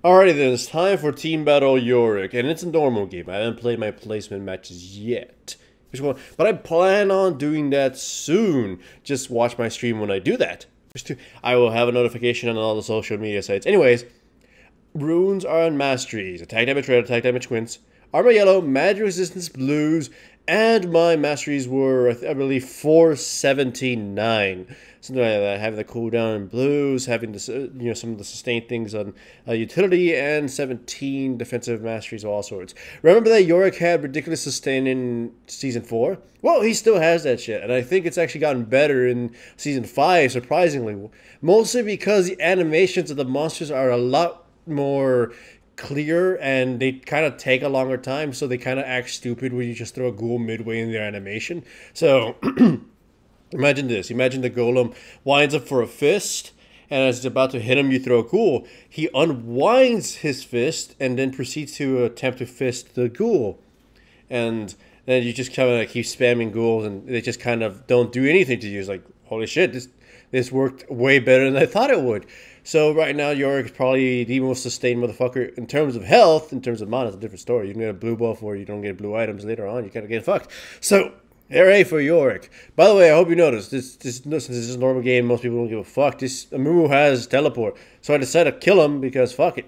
Alrighty then, it's time for Team Battle Yorick, and it's a normal game. I haven't played my placement matches yet. But I plan on doing that soon. Just watch my stream when I do that. I will have a notification on all the social media sites. Anyways, runes are on masteries. Attack damage red, attack damage quints. Armor yellow, magic resistance blues, and my masteries were, I believe, 479. Something like that. Having the cooldown in blues, having the, some of the sustained things on utility, and 17 defensive masteries of all sorts. Remember that Yorick had ridiculous sustain in Season 4? Well, he still has that shit, and I think it's actually gotten better in Season 5, surprisingly. Mostly because the animations of the monsters are a lot more clear and they kind of take a longer time, so they kind of act stupid when you just throw a ghoul midway in their animation. So imagine this. Imagine the golem winds up for a fist, and as it's about to hit him, you throw a ghoul. He unwinds his fist and then proceeds to attempt to fist the ghoul. And then you just kind of keep spamming ghouls, and they just kind of don't do anything to you. It's like, holy shit, this worked way better than I thought it would. So right now, Yorick is probably the most sustained motherfucker in terms of health. In terms of mana, it's a different story. You can get a blue buff or you don't get blue items later on. You kind of get fucked. So, hooray for Yorick. By the way, I hope you noticed, since this is a normal game, most people don't give a fuck. This Amumu has teleport. So I decided to kill him because fuck it.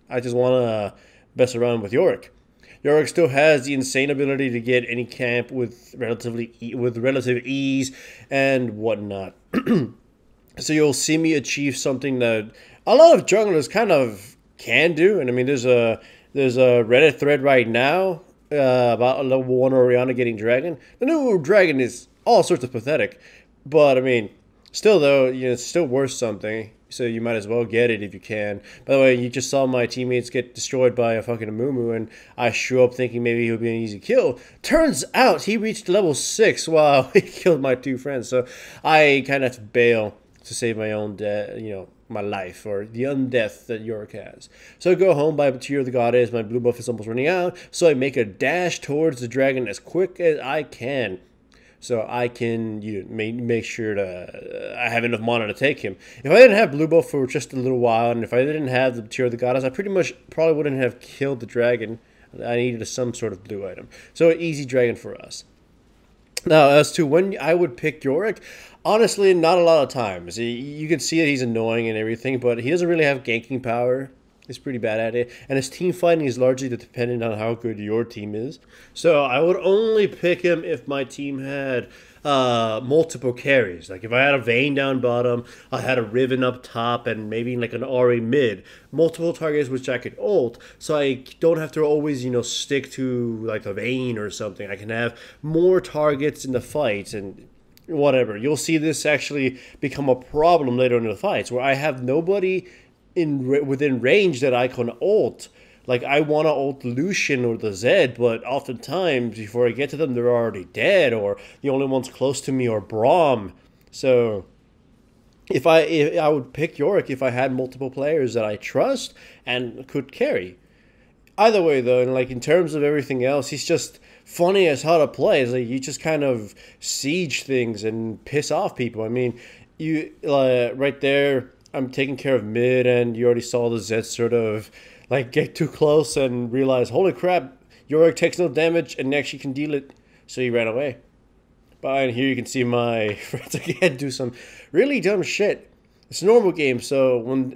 I just want to mess around with Yorick. Yorick still has the insane ability to get any camp with relative ease and whatnot. So you'll see me achieve something that a lot of junglers kind of can do. And I mean, there's a Reddit thread right now about a level 1 Orianna getting dragon. The new dragon is all sorts of pathetic. But I mean, still though, it's still worth something. So you might as well get it if you can. By the way, you just saw my teammates get destroyed by a fucking Amumu, and I show up thinking maybe he'll be an easy kill. Turns out he reached level 6 while he killed my 2 friends. So I kind of have to bail to save my own my life, or the undeath that Yorick has. So I go home by Tear of the Goddess. My blue buff is almost running out, so I make a dash towards the dragon as quick as I can, so I can make sure to I have enough mana to take him. If I didn't have blue buff for just a little while, and if I didn't have the Tear of the Goddess, I pretty much probably wouldn't have killed the dragon. I needed some sort of blue item, so an easy dragon for us. Now, as to when I would pick Yorick, honestly, not a lot of times. You can see that he's annoying and everything, but he doesn't really have ganking power. He's pretty bad at it. And his team fighting is largely dependent on how good your team is. So I would only pick him if my team had multiple carries. Like if I had a Vayne down bottom, I had a Riven up top, and maybe like an Ahri mid. Multiple targets which I could ult, so I don't have to always, stick to like a Vayne or something. I can have more targets in the fights and whatever. You'll see this actually become a problem later in the fights, where I have nobody within range that I can ult. Like, I want to ult Lucian or the Zed, but oftentimes, before I get to them, they're already dead, or the only ones close to me are Braum. So, if I would pick Yorick if I had multiple players that I trust and could carry. Either way, though, and like in terms of everything else, he's just funny as how to play. It's like you just kind of siege things and piss off people. I mean, you right there, I'm taking care of mid, and you already saw the Zed sort of like get too close and realize, holy crap, Yorick takes no damage and actually can deal it. So he ran away. But here you can see my friends again do some really dumb shit. It's a normal game, so when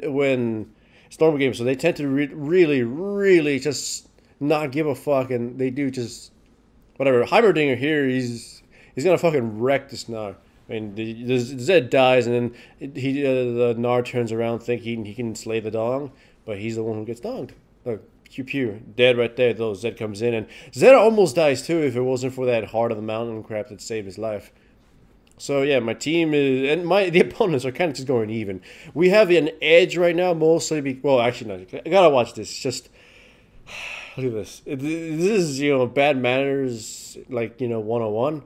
it's a normal game, so they tend to really just not give a fuck, and they do just whatever. Heimerdinger here, he's gonna fucking wreck this Gnar. I mean, the Zed dies, and then the Gnar turns around thinking he can slay the Dong, but he's the one who gets donged. Look, pew pew, dead right there. Though Zed comes in, and Zed almost dies too if it wasn't for that Heart of the Mountain crap that saved his life. So yeah, my team is, and the opponents are kind of just going even. We have an edge right now, mostly. Well, actually, no. I gotta watch this. Just look at this. This is bad manners, like 101.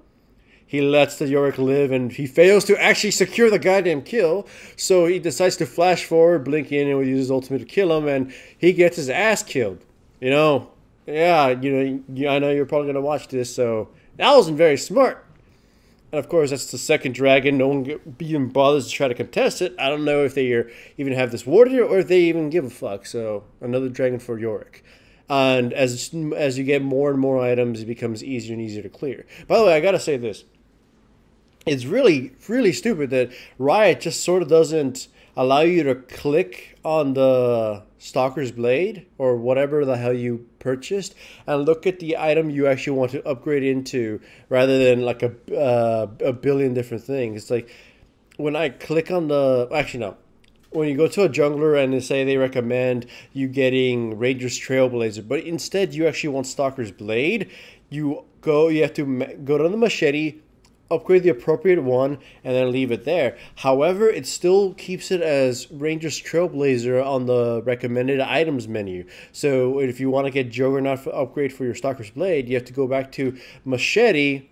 He lets the Yorick live, and he fails to actually secure the goddamn kill. So he decides to flash forward, blink in, and we use his ultimate to kill him, and he gets his ass killed. Yeah, I know you're probably gonna watch this, so that wasn't very smart. And of course, that's the second dragon. No one even bothers to try to contest it. I don't know if they even have this warrior or if they even give a fuck. So another dragon for Yorick. And as you get more and more items, it becomes easier and easier to clear. By the way, I gotta say this. It's really, really stupid that Riot just sort of doesn't allow you to click on the Stalker's Blade or whatever the hell you purchased and look at the item you actually want to upgrade into rather than like a billion different things. It's like when I click on the... Actually, no. When you go to a jungler and they say they recommend you getting Ranger's Trailblazer, but instead you actually want Stalker's Blade, you have to go to the machete, upgrade the appropriate one, and then leave it there. However, it still keeps it as Ranger's Trailblazer on the recommended items menu. So if you want to get Juggernaut upgrade for your Stalker's Blade, you have to go back to Machete,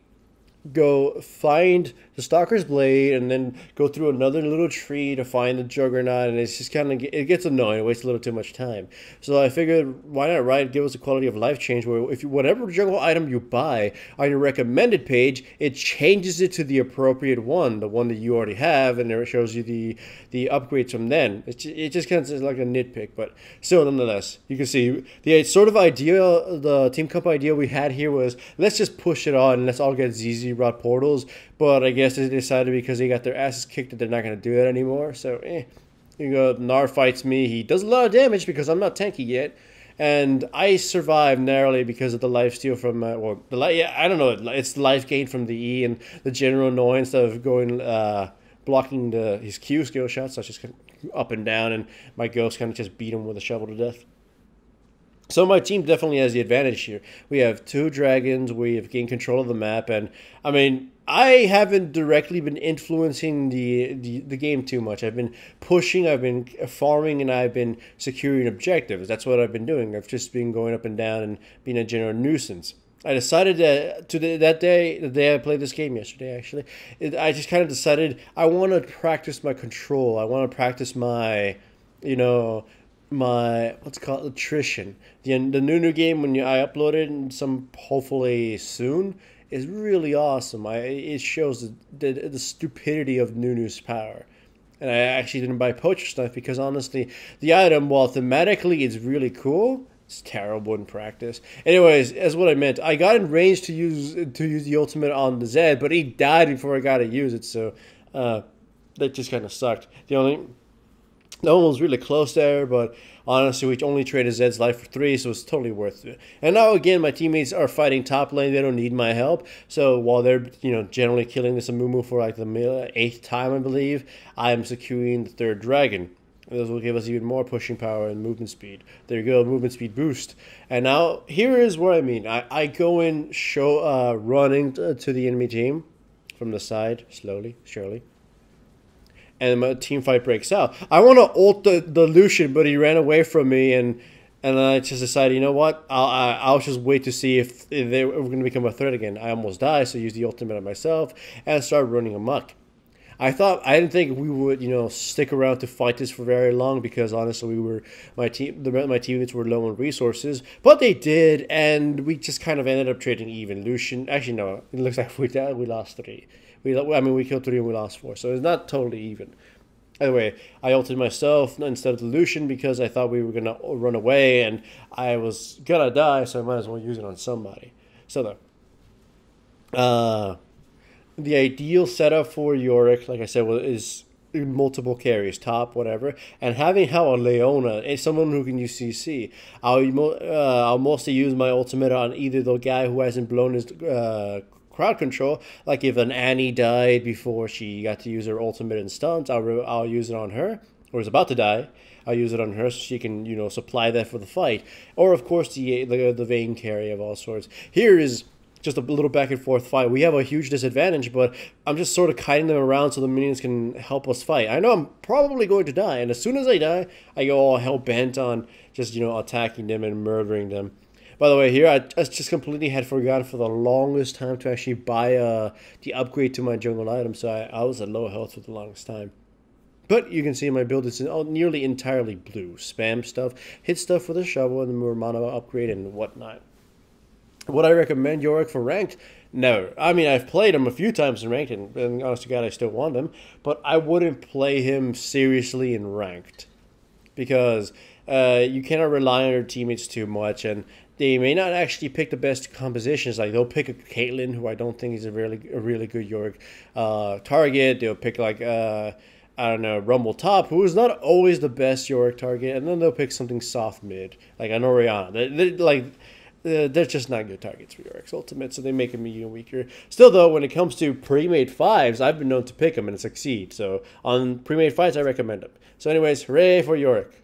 go find the Stalker's Blade, and then go through another little tree to find the Juggernaut, and it's just kind of, it gets annoying. It wastes a little too much time. So I figured, why not Riot give us a quality of life change where if whatever jungle item you buy on your recommended page, it changes it to the appropriate one, the one that you already have, and it shows you the upgrades from then. It just kind of like a nitpick, but still, nonetheless, you can see the sort of idea, the Team Cup idea we had here was, let's just push it on and let's all get ZZ Rod portals. But I guess they decided because they got their asses kicked that they're not going to do that anymore. So, you go, Gnar fights me. He does a lot of damage because I'm not tanky yet. And I survived narrowly because of the lifesteal from, I don't know. It's the life gain from the E and the general annoyance of going, blocking his Q skill shots. So I just up and down, and my ghost kind of just beat him with a shovel to death. So my team definitely has the advantage here. We have 2 dragons. We have gained control of the map, and I mean, I haven't directly been influencing the game too much. I've been pushing, I've been farming, and I've been securing objectives. That's what I've been doing. I've just been going up and down and being a general nuisance. I decided that the day I played this game yesterday, actually, I just kind of decided I want to practice my control. I want to practice my, my what's called attrition. The new game when I upload it, and some hopefully soon, is really awesome. It shows the stupidity of Nunu's power. And I actually didn't buy poacher stuff because honestly, the item, while thematically it's really cool, it's terrible in practice. Anyways, that's what I meant. I got in range to use the ultimate on the Zed, but he died before I got to use it, so that just kind of sucked. No one was really close there, but honestly, we only traded Zed's life for 3, so it's totally worth it. And now again, my teammates are fighting top lane. They don't need my help. So while they're generally killing this Amumu for like the 8th time, I believe, I am securing the 3rd dragon. This will give us even more pushing power and movement speed. There you go, movement speed boost. And now here is what I mean. I go in, running to the enemy team from the side, slowly, surely. And my team fight breaks out. I want to ult the Lucian, but he ran away from me, and I just decided, you know what? I'll just wait to see if they were going to become a threat again. I almost died, so I used the ultimate on myself and started running amok. I didn't think we would, stick around to fight this for very long because honestly, my teammates were low on resources, but they did, and we just kind of ended up trading even. Lucian, actually no, it looks like we lost 3. We killed 3 and we lost 4, so it's not totally even. Anyway, I ulted myself instead of the Lucian because I thought we were gonna run away and I was gonna die, so I might as well use it on somebody. So the ideal setup for Yorick, like I said, is multiple carries, top, whatever, and having how a Leona is someone who can use CC. I'll mostly use my ultimate on either the guy who hasn't blown his crowd control, like if an Annie died before she got to use her ultimate and stuns, I'll use it on her, or is about to die. I'll use it on her so she can, supply that for the fight. Or of course the Vayne carry of all sorts. Here is just a little back and forth fight. We have a huge disadvantage, but I'm just sort of kiting them around so the minions can help us fight. I know I'm probably going to die, and as soon as I die, I go all hell bent on just, attacking them and murdering them. By the way, here I just completely had forgotten for the longest time to actually buy the upgrade to my jungle item, so I was at low health for the longest time. But you can see my build is nearly entirely blue. Spam stuff, hit stuff with a shovel, and the Murmana upgrade and whatnot. Would I recommend Yorick for ranked? No, I mean I've played him a few times in ranked, and honest to God, I still want him. But I wouldn't play him seriously in ranked because you cannot rely on your teammates too much, and they may not actually pick the best compositions. Like they'll pick a Caitlyn, who I don't think is a really good Yorick target. They'll pick like I don't know, Rumble Top, who is not always the best Yorick target, and then they'll pick something soft mid, like an Oriana. They're just not good targets for Yorick's ultimate, so they make him even weaker. Still, though, when it comes to pre-made fives, I've been known to pick them and succeed. So on pre-made fights, I recommend them. So anyways, hooray for Yorick.